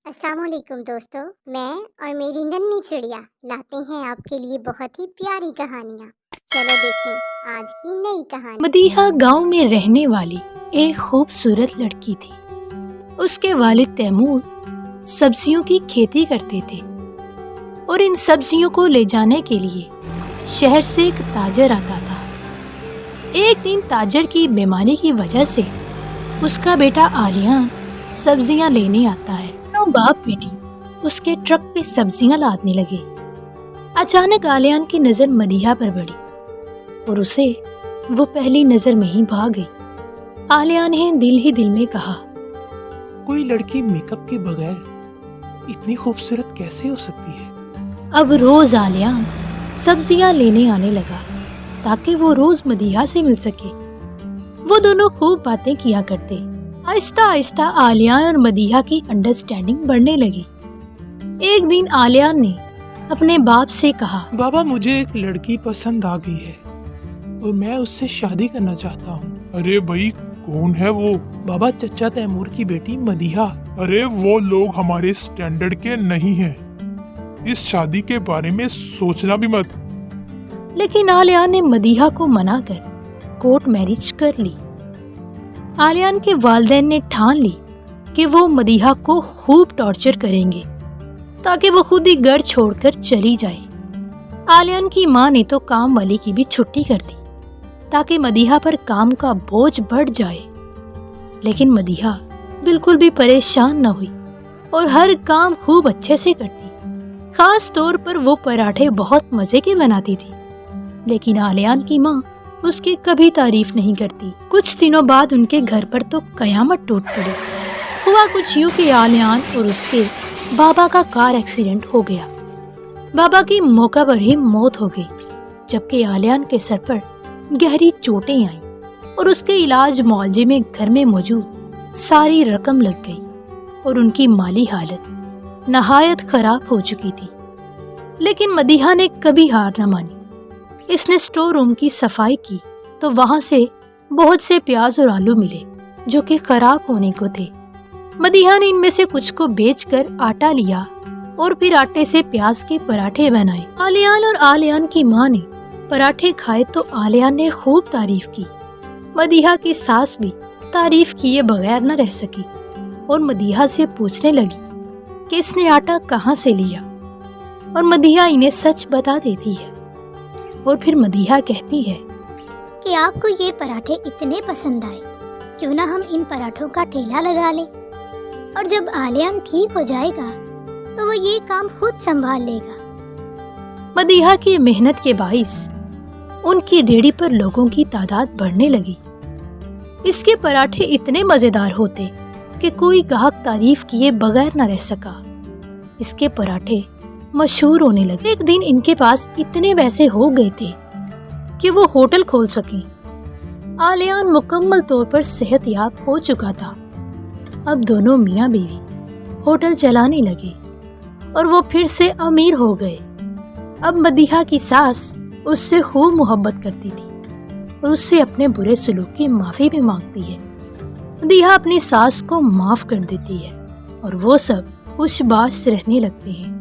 अस्सलाम वालेकुम दोस्तों, मैं और मेरी नन्ही चिड़िया लाते हैं आपके लिए बहुत ही प्यारी कहानियाँ। चलो देखें आज की नई कहानी। मदीहा गांव में रहने वाली एक खूबसूरत लड़की थी। उसके वालिद तैमूर सब्जियों की खेती करते थे और इन सब्जियों को ले जाने के लिए शहर से एक ताजर आता था। एक दिन ताजर की बीमारी की वजह से उसका बेटा आलियान सब्जियां लेने आता है। दोनों बाप बेटी उसके ट्रक पे सब्जियां लादने लगे। अचानक आलियान की नजर मदीहा पर पड़ी और उसे वो पहली नजर में ही भाग गई। आलिया ने दिल ही दिल में कहा, कोई लड़की मेकअप के बगैर इतनी खूबसूरत कैसे हो सकती है। अब रोज आलियान सब्जियां लेने आने लगा ताकि वो रोज मदीहा से मिल सके। वो दोनों खूब बातें किया करते। आहिस्ता आहिस्ता आलियान और मदीहा की अंडरस्टैंडिंग बढ़ने लगी। एक दिन आलियान ने अपने बाप से कहा, बाबा मुझे एक लड़की पसंद आ गई है और मैं उससे शादी करना चाहता हूँ। अरे भाई कौन है वो? बाबा चचा तैमूर की बेटी मदीहा। अरे वो लोग हमारे स्टैंडर्ड के नहीं हैं। इस शादी के बारे में सोचना भी मत। लेकिन आलियान ने मदीहा को मना कर कोर्ट मैरिज कर ली। आलियान के वालिदैन ने ठान ली कि वो मदीहा को खूब टॉर्चर करेंगे ताकि वो खुद ही घर छोड़कर चली जाए। आलियान की माँ ने तो काम वाली की भी छुट्टी कर दी ताकि मदीहा पर काम का बोझ बढ़ जाए। लेकिन मदीहा बिल्कुल भी परेशान न हुई और हर काम खूब अच्छे से करती। खास तौर पर वो पराठे बहुत मजे के बनाती थी। लेकिन आलियान की माँ उसकी कभी तारीफ नहीं करती। कुछ दिनों बाद उनके घर पर तो कयामत टूट पड़ी। हुआ कुछ यूं कि आलियान और उसके बाबा का कार एक्सीडेंट हो गया। बाबा की मौका पर ही मौत हो गई, जबकि आलियान के सर पर गहरी चोटें आईं और उसके इलाज मुआवजे में घर में मौजूद सारी रकम लग गई और उनकी माली हालत नहायत खराब हो चुकी थी। लेकिन मदीहा ने कभी हार न मानी। इसने स्टोर रूम की सफाई की तो वहां से बहुत से प्याज और आलू मिले जो कि खराब होने को थे। मदीहा ने इनमें से कुछ को बेचकर आटा लिया और फिर आटे से प्याज के पराठे बनाए। आलियान और आलियान की माँ ने पराठे खाए तो आलियान ने खूब तारीफ की। मदीहा की सास भी तारीफ किए बगैर न रह सकी और मदीहा से पूछने लगी कि इसने आटा कहाँ से लिया, और मदीहा इन्हें सच बता देती है। और फिर मदीहा कहती है कि आपको ये पराठे इतने पसंद आए, क्यों ना हम इन पराठों का ठेला लगा लें और जब आलियान ठीक हो जाएगा तो वो ये काम खुद संभाल लेगा। मदीहा की मेहनत के बाइस उनकी रेहड़ी पर लोगों की तादाद बढ़ने लगी। इसके पराठे इतने मजेदार होते कि कोई ग्राहक तारीफ किए बगैर न रह सका। इसके पराठे मशहूर होने लगे। एक दिन इनके पास इतने पैसे हो गए थे कि वो होटल खोल सकें। आलियान मुकम्मल तौर पर सेहतयाब हो चुका था। अब दोनों मियाँ बीवी होटल चलाने लगे और वो फिर से अमीर हो गए। अब मदीहा की सास उससे खूब मोहब्बत करती थी और उससे अपने बुरे सलूक की माफी भी मांगती है। मदीहा अपनी सास को माफ कर देती है और वो सब खुशबाश रहने लगते हैं।